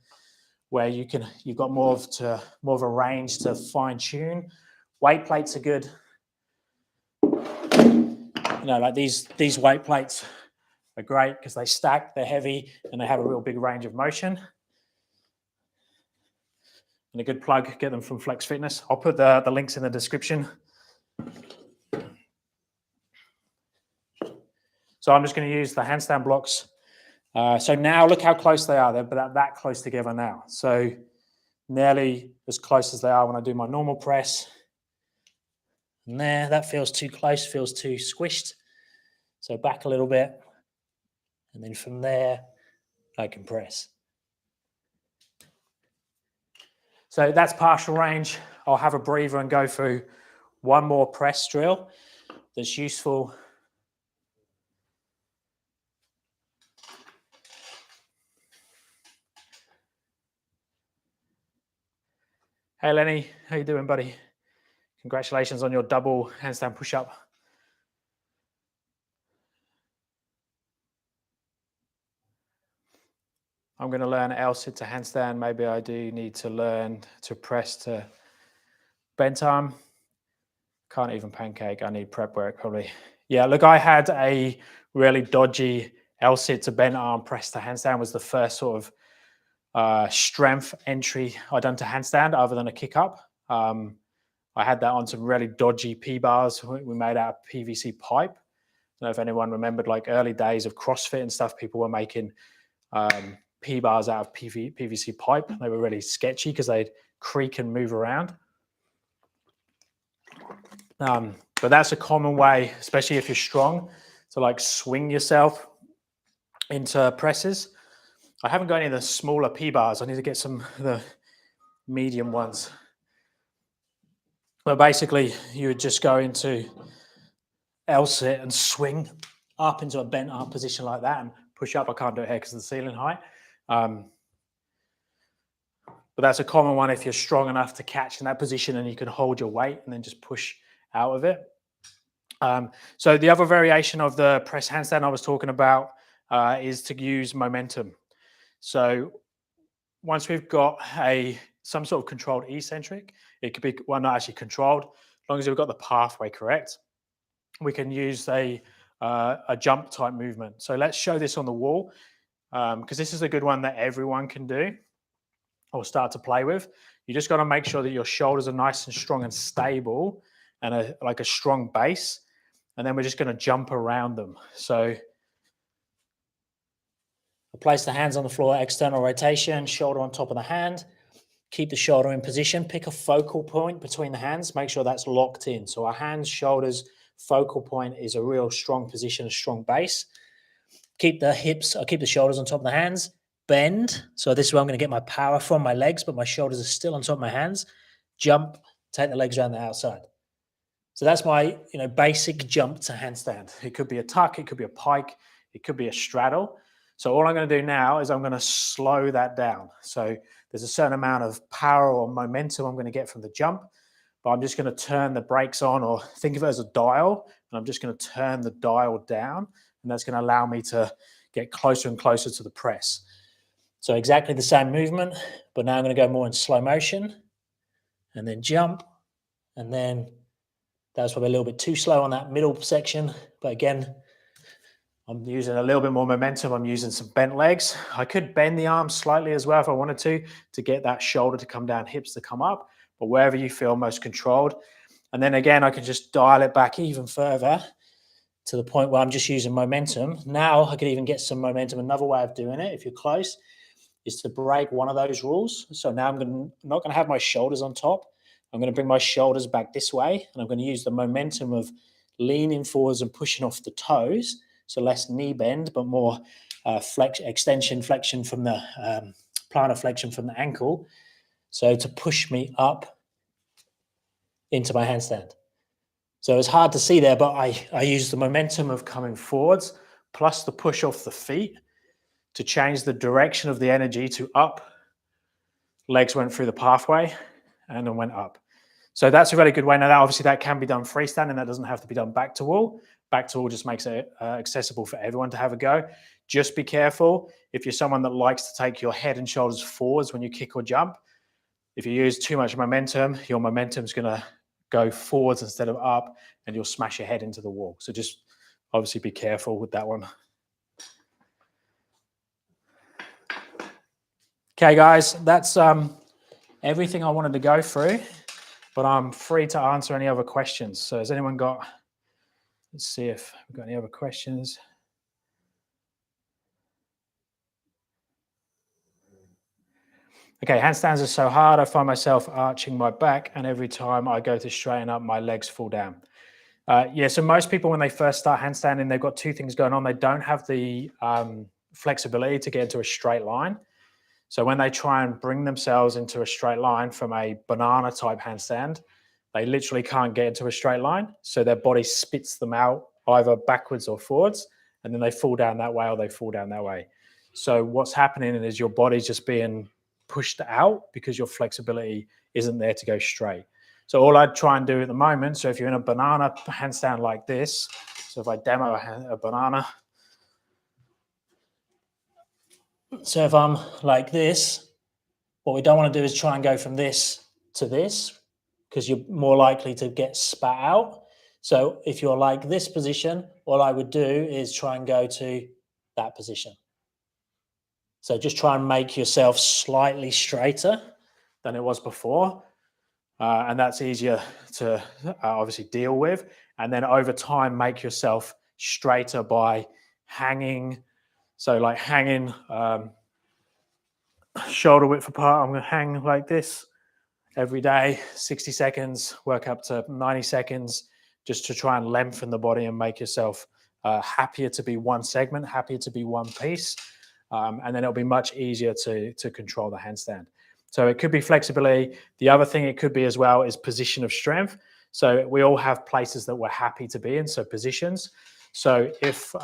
where you've got more of a range to fine tune. Weight plates are good. You know, like these weight plates are great because they stack, they're heavy, and they have a real big range of motion. And a good plug, get them from Flex Fitness. I'll put the links in the description. So I'm just going to use the handstand blocks. So now look how close they are. They're that close together now. So nearly as close as they are when I do my normal press. And there, that feels too close, feels too squished. So back a little bit. And then from there, I can press. So that's partial range. I'll have a breather and go through one more press drill that's useful. Hey Lenny, how you doing, buddy? Congratulations on your double handstand push-up. I'm going to learn L-sit to handstand. Maybe I do need to learn to press to bent arm. Can't even pancake. I need prep work probably. Yeah, look, I had a really dodgy L-sit to bent arm press to handstand. Was the first sort of strength entry I done to handstand other than a kick up. I had that on some really dodgy P-bars we made out of PVC pipe. I don't know if anyone remembered like early days of CrossFit and stuff, people were making P-bars out of PVC pipe. They were really sketchy because they'd creak and move around. But that's a common way, especially if you're strong, to like swing yourself into presses. I haven't got any of the smaller P-bars. I need to get some of the medium ones. But basically, you would just go into L-sit and swing up into a bent arm position like that and push up. I can't do it here because of the ceiling height. But that's a common one if you're strong enough to catch in that position and you can hold your weight and then just push out of it. So the other variation of the press handstand I was talking about is to use momentum. So once we've got some sort of controlled eccentric, it could be, well, not actually controlled, as long as we've got the pathway correct, we can use a jump type movement. So let's show this on the wall because this is a good one that everyone can do or start to play with. You just got to make sure that your shoulders are nice and strong and stable and like a strong base. And then we're just going to jump around them. So place the hands on the floor, external rotation, shoulder on top of the hand. keep the shoulder in position, pick a focal point between the hands, make sure that's locked in. So our hands, shoulders, focal point is a real strong position, a strong base. Keep the hips, I'll keep the shoulders on top of the hands, bend. So this is where I'm going to get my power from my legs, but my shoulders are still on top of my hands. Jump, take the legs around the outside. So that's my, basic jump to handstand. It could be a tuck, it could be a pike, it could be a straddle. So all I'm going to do now is I'm going to slow that down. So there's a certain amount of power or momentum I'm going to get from the jump, but I'm just going to turn the brakes on, or think of it as a dial, and I'm just going to turn the dial down, and that's going to allow me to get closer and closer to the press. So exactly the same movement, but now I'm going to go more in slow motion, and then jump, and then that was probably a little bit too slow on that middle section, but again, I'm using a little bit more momentum. I'm using some bent legs. I could bend the arms slightly as well if I wanted to get that shoulder to come down, hips to come up, but wherever you feel most controlled. And then again, I can just dial it back even further to the point where I'm just using momentum. Now I could even get some momentum. Another way of doing it, if you're close, is to break one of those rules. So now I'm not going to have my shoulders on top. I'm going to bring my shoulders back this way, and I'm going to use the momentum of leaning forwards and pushing off the toes. So less knee bend, but more flexion from the plantar flexion from the ankle. So to push me up into my handstand. So it's hard to see there, but I use the momentum of coming forwards plus the push off the feet to change the direction of the energy to up. Legs went through the pathway and then went up. So that's a really good way. Now, obviously, that can be done freestanding. That doesn't have to be done back to wall. Back to wall just makes it accessible for everyone to have a go. Just be careful if you're someone that likes to take your head and shoulders forwards when you kick or jump. If you use too much momentum, your momentum's going to go forwards instead of up, and you'll smash your head into the wall. So just obviously be careful with that one. Okay, guys, that's everything I wanted to go through, but I'm free to answer any other questions. So has anyone got, let's see if we've got any other questions. Okay, handstands are so hard. I find myself arching my back, and every time I go to straighten up, my legs fall down. Yeah, so most people, when they first start handstanding, they've got two things going on. They don't have the flexibility to get into a straight line. So when they try and bring themselves into a straight line from a banana type handstand, they literally can't get into a straight line. So their body spits them out either backwards or forwards, and then they fall down that way or they fall down that way. So what's happening is your body's just being pushed out because your flexibility isn't there to go straight. So all I'd try and do at the moment, so if you're in a banana handstand like this, so if I demo a banana, so if I'm like this, what we don't want to do is try and go from this to this, because you're more likely to get spat out. So if you're like this position, what I would do is try and go to that position. So just try and make yourself slightly straighter than it was before. And that's easier to obviously deal with. And then over time, make yourself straighter by hanging. So like hanging shoulder width apart. I'm going to hang like this every day, 60 seconds, work up to 90 seconds, just to try and lengthen the body and make yourself happier to be one segment, happier to be one piece. And then it'll be much easier to control the handstand. So it could be flexibility. The other thing it could be as well is position of strength. So we all have places that we're happy to be in, so positions. So if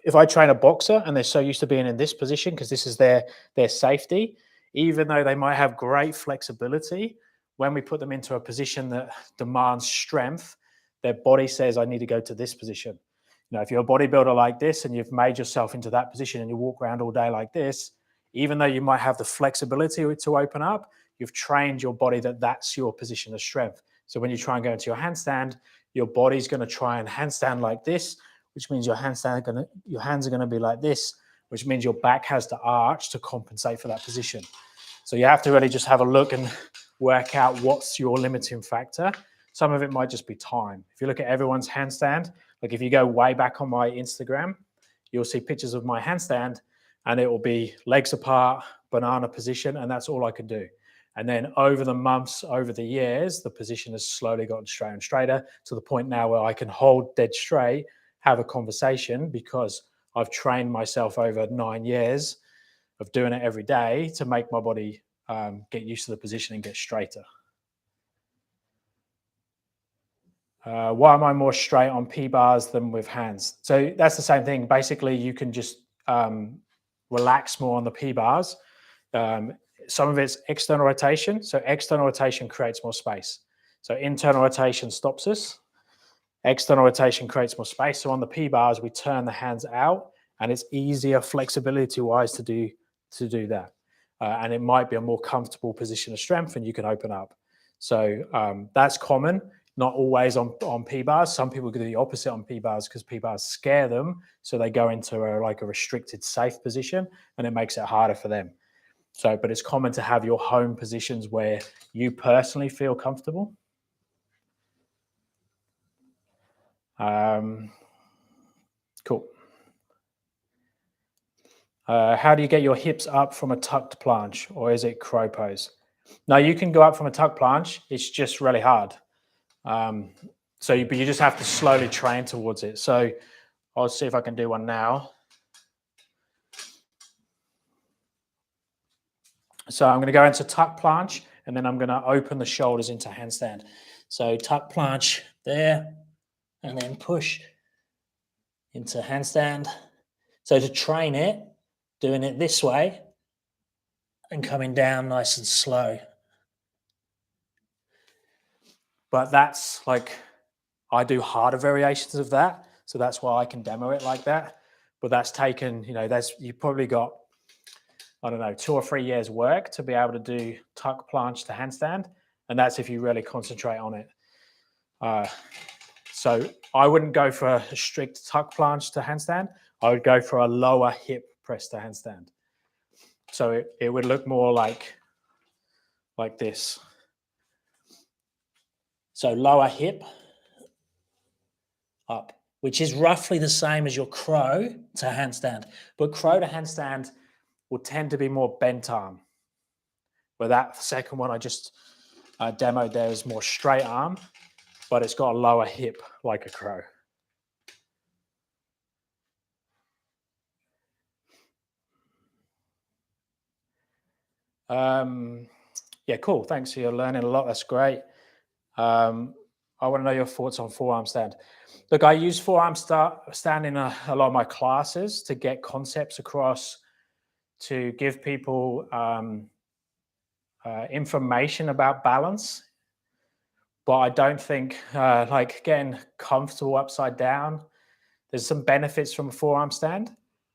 if I train a boxer and they're so used to being in this position because this is their safety, even though they might have great flexibility, when we put them into a position that demands strength, their body says, I need to go to this position. If you're a bodybuilder like this and you've made yourself into that position and you walk around all day like this, even though you might have the flexibility to open up, you've trained your body that that's your position of strength. So when you try and go into your handstand, your body's going to try and handstand like this, which means your hands are going to be like this, which means your back has to arch to compensate for that position. So you have to really just have a look and work out what's your limiting factor. Some of it might just be time. If you look at everyone's handstand, like if you go way back on my Instagram, you'll see pictures of my handstand and it will be legs apart, banana position, and that's all I could do. And then over the months, over the years, the position has slowly gotten straighter and straighter to the point now where I can hold dead straight, have a conversation, because I've trained myself over 9 years of doing it every day to make my body get used to the position and get straighter. Why am I more straight on P-bars than with hands? So that's the same thing. Basically, you can just relax more on the P-bars. Some of it's external rotation. So external rotation creates more space. So internal rotation stops us. External rotation creates more space. So on the P-bars, we turn the hands out, and it's easier flexibility-wise to do that. And it might be a more comfortable position of strength, and you can open up. So that's common. Not always on P-bars. Some people do the opposite on P-bars because P-bars scare them. So they go into a restricted, safe position, and it makes it harder for them. So, but it's common to have your home positions where you personally feel comfortable. Cool. How do you get your hips up from a tucked planche, or is it crow pose? No, you can go up from a tucked planche. It's just really hard. But you just have to slowly train towards it. So I'll see if I can do one now. So I'm going to go into tuck planche, and then I'm going to open the shoulders into handstand. So tuck planche there, and then push into handstand. So to train it, doing it this way and coming down nice and slow. But that's like, I do harder variations of that. So that's why I can demo it like that. But that's taken, you've probably got, I don't know, 2 or 3 years work to be able to do tuck planche to handstand. And that's if you really concentrate on it. So I wouldn't go for a strict tuck planche to handstand. I would go for a lower hip press to handstand. So it would look more like this. So lower hip up, which is roughly the same as your crow to handstand. But crow to handstand will tend to be more bent arm. Where that second one I just demoed there is more straight arm, but it's got a lower hip like a crow. Yeah, cool. Thanks. You're learning a lot. That's great. I want to know your thoughts on forearm stand. Look, I use forearm stand in a lot of my classes to get concepts across, to give people information about balance. But I don't think like getting comfortable upside down, there's some benefits from a forearm stand.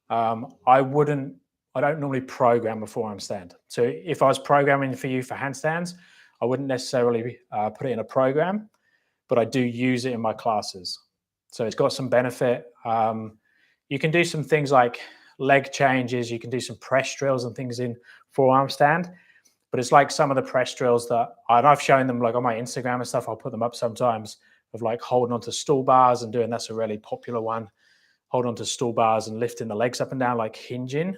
I don't normally program a forearm stand. So if I was programming for you for handstands, I wouldn't necessarily put it in a program, but I do use it in my classes. So it's got some benefit. You can do some things like leg changes. You can do some press drills and things in forearm stand. But it's like some of the press drills that I've shown them like on my Instagram and stuff. I'll put them up sometimes of like holding onto stool bars and doing, that's a really popular one. Hold onto stool bars and lifting the legs up and down like hinging.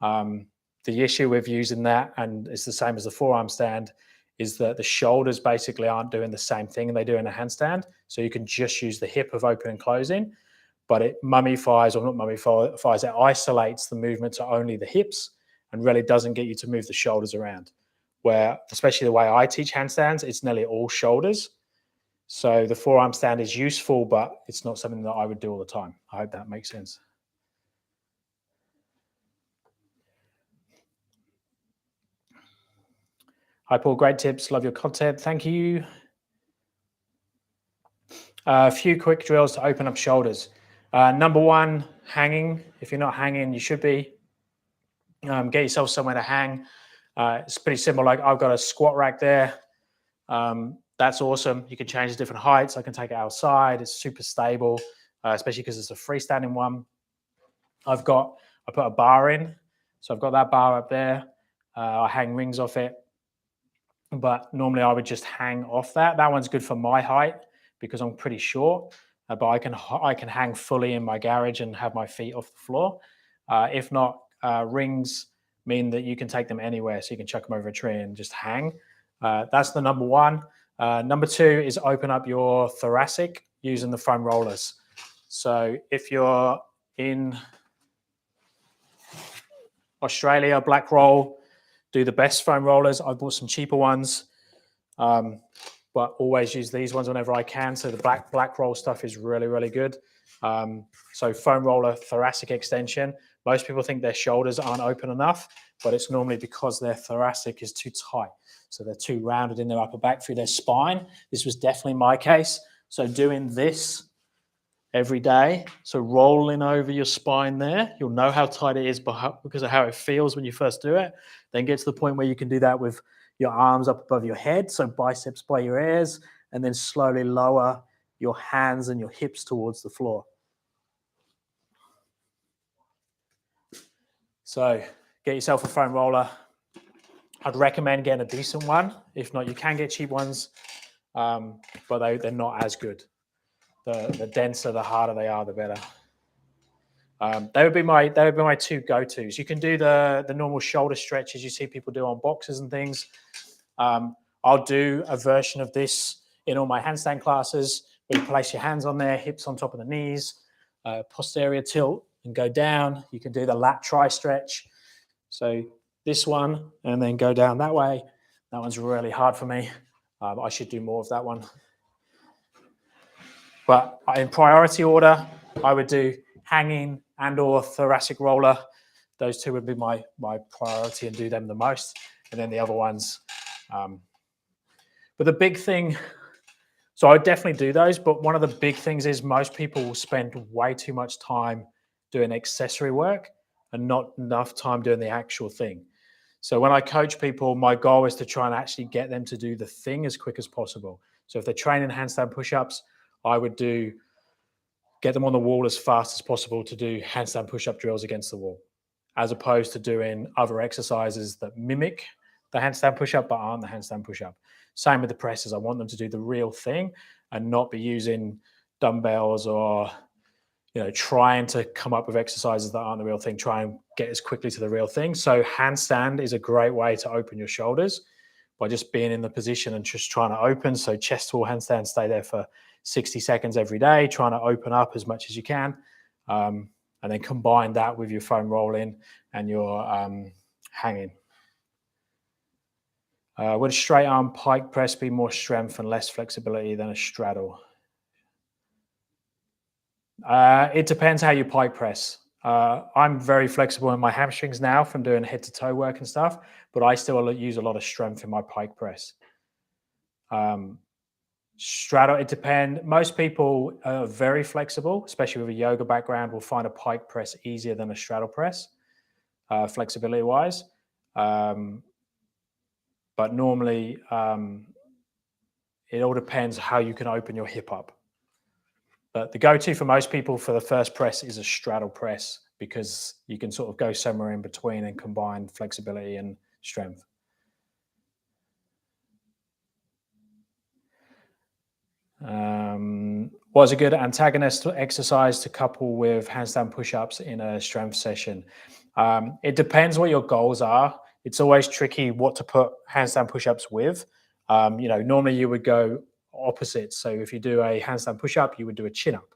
The issue with using that, and it's the same as the forearm stand, is that the shoulders basically aren't doing the same thing they do in a handstand. So you can just use the hip of open and closing, but it mummifies, or not mummifies, it isolates the movement to only the hips and really doesn't get you to move the shoulders around. Where, especially the way I teach handstands, it's nearly all shoulders. So the forearm stand is useful, but it's not something that I would do all the time. I hope that makes sense. Hi, Paul. Great tips. Love your content. Thank you. A few quick drills to open up shoulders. Number one, hanging. If you're not hanging, you should be. Get yourself somewhere to hang. It's pretty simple. Like I've got a squat rack there. That's awesome. You can change the different heights. I can take it outside. It's super stable, especially because it's a freestanding one. I put a bar in. So I've got that bar up there. I hang rings off it. But normally I would just hang off that. That one's good for my height because I'm pretty short. But I can hang fully in my garage and have my feet off the floor. If not, rings mean that you can take them anywhere. So you can chuck them over a tree and just hang. That's the number one. Number two is open up your thoracic using the foam rollers. So if you're in Australia, black roll, do the best foam rollers. I've bought some cheaper ones, but always use these ones whenever I can. So the black roll stuff is really, really good. So foam roller thoracic extension. Most people think their shoulders aren't open enough, but it's normally because their thoracic is too tight. So they're too rounded in their upper back through their spine. This was definitely my case. So doing this every day, so rolling over your spine there, you'll know how tight it is because of how it feels when you first do it. Then get to the point where you can do that with your arms up above your head, so biceps by your ears, and then slowly lower your hands and your hips towards the floor. So get yourself a foam roller. I'd recommend getting a decent one. If not, you can get cheap ones, but they're not as good. The denser, the harder they are, the better. They would be my two go-tos. You can do the normal shoulder stretches you see people do on boxes and things. I'll do a version of this in all my handstand classes where you place your hands on there, hips on top of the knees, posterior tilt and go down. You can do the lat tri stretch. So this one and then go down that way. That one's really hard for me. I should do more of that one. But in priority order, I would do hanging and or thoracic roller. Those two would be my priority and do them the most. And then the other ones. But the big thing, so I would definitely do those. But one of the big things is most people will spend way too much time doing accessory work and not enough time doing the actual thing. So when I coach people, my goal is to try and actually get them to do the thing as quick as possible. So if they're training handstand push-ups, I would get them on the wall as fast as possible to do handstand push-up drills against the wall, as opposed to doing other exercises that mimic the handstand push-up but aren't the handstand push-up. Same with the presses. I want them to do the real thing and not be using dumbbells or trying to come up with exercises that aren't the real thing. Try and get as quickly to the real thing. So handstand is a great way to open your shoulders by just being in the position and just trying to open. So chest wall handstand, stay there for 60 seconds every day, trying to open up as much as you can. And then combine that with your foam rolling and your hanging. Would a straight arm pike press be more strength and less flexibility than a straddle? It depends how you pike press. I'm very flexible in my hamstrings now from doing head to toe work and stuff, but I still use a lot of strength in my pike press. Straddle, it depends. Most people are very flexible, especially with a yoga background, will find a pike press easier than a straddle press, flexibility wise. But normally, it all depends how you can open your hip up. But the go-to for most people for the first press is a straddle press because you can sort of go somewhere in between and combine flexibility and strength. Was a good antagonist exercise to couple with handstand push-ups in a strength session? It depends what your goals are. It's always tricky what to put handstand push-ups with. Normally you would go opposite. So if you do a handstand push-up, you would do a chin-up.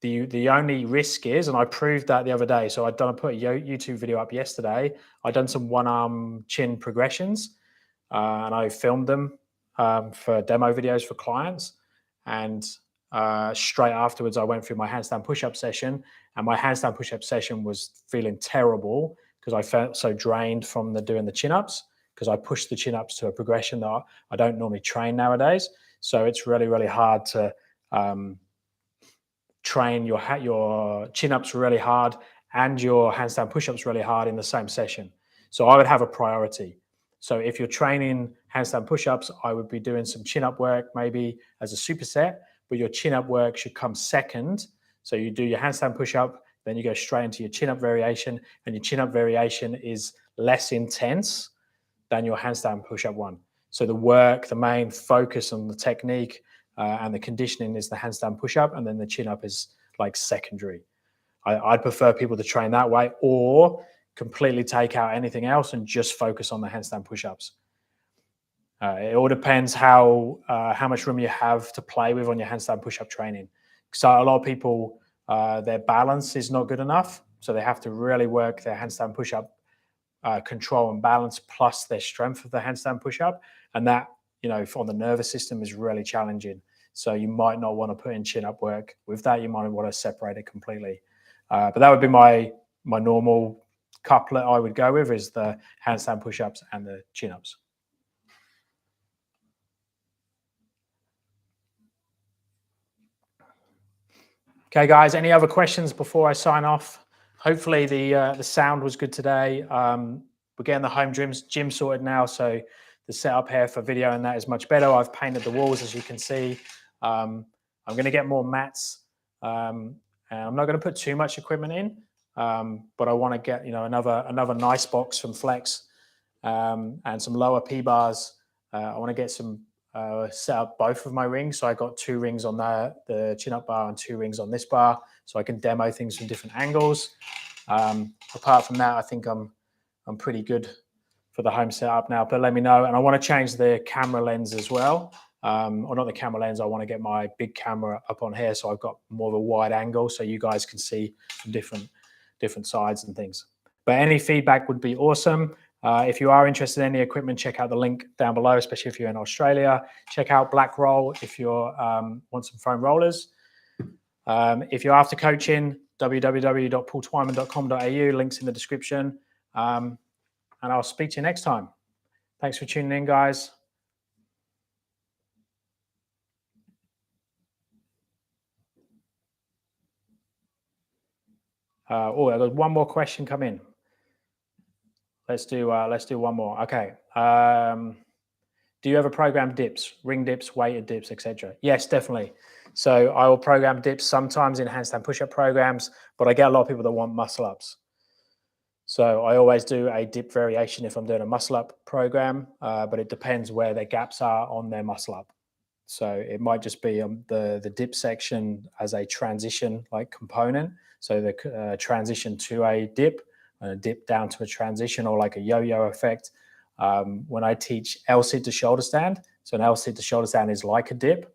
The only risk is, and I proved that the other day. So put a YouTube video up yesterday. I'd done some one-arm chin progressions, and I filmed them for demo videos for clients. And straight afterwards, I went through my handstand push-up session, and my handstand push-up session was feeling terrible because I felt so drained from doing the chin-ups because I pushed the chin-ups to a progression that I don't normally train nowadays. So it's really, really hard to train your chin-ups really hard and your handstand push-ups really hard in the same session. So I would have a priority. So if you're training handstand push-ups, I would be doing some chin-up work maybe as a superset, but your chin-up work should come second. So you do your handstand push-up, then you go straight into your chin-up variation, and your chin-up variation is less intense than your handstand push-up one. So the main focus on the technique and the conditioning is the handstand push-up, and then the chin-up is like secondary. I'd prefer people to train that way, or completely take out anything else and just focus on the handstand push-ups. It all depends how much room you have to play with on your handstand push-up training. So a lot of people, their balance is not good enough, so they have to really work their handstand push-up control and balance plus their strength of the handstand push-up, and that, you know, on the nervous system is really challenging. So you might not want to put in chin-up work with that. You might want to separate it completely. But that would be my normal couplet I would go with, is the handstand push-ups and the chin-ups. Okay, guys, any other questions before I sign off? Hopefully the sound was good today. We're getting the home gym sorted now, so the setup here for video and that is much better. I've painted the walls, as you can see. I'm going to get more mats. And I'm not going to put too much equipment in, but I want to get, you know, another nice box from Flex, and some lower P bars. I want to get some set up both of my rings. So I got 2 rings on the chin-up bar and 2 rings on this bar, so I can demo things from different angles. Apart from that, I think I'm pretty good for the home setup now. But let me know, and I want to change the camera lens as well. Or not the camera lens. I want to get my big camera up on here, so I've got more of a wide angle, so you guys can see from different sides and things. But any feedback would be awesome. If you are interested in any equipment, check out the link down below, especially if you're in Australia. Check out Black Roll if you want some foam rollers. If you're after coaching, www.paultwyman.com.au, links in the description. And I'll speak to you next time. Thanks for tuning in, guys. Oh, I've got one more question come in. Let's do one more. Okay. Do you ever program dips, ring dips, weighted dips, etc.? Yes, definitely. So I will program dips sometimes in handstand push-up programs, but I get a lot of people that want muscle ups. So I always do a dip variation if I'm doing a muscle up program, but it depends where their gaps are on their muscle up. So it might just be the dip section as a transition like component. So the transition to a dip down to a transition, or like a yo-yo effect. When I teach L-sit to shoulder stand, so an L-sit to shoulder stand is like a dip.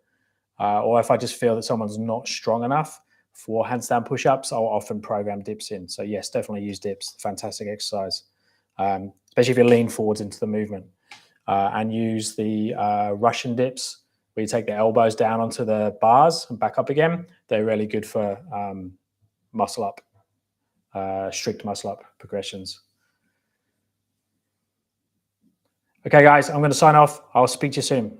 Or if I just feel that someone's not strong enough for handstand push-ups, I'll often program dips in. So yes, definitely use dips. Fantastic exercise, especially if you lean forwards into the movement. And use the Russian dips, where you take the elbows down onto the bars and back up again. They're really good for muscle up, strict muscle up progressions. Okay, guys, I'm going to sign off. I'll speak to you soon.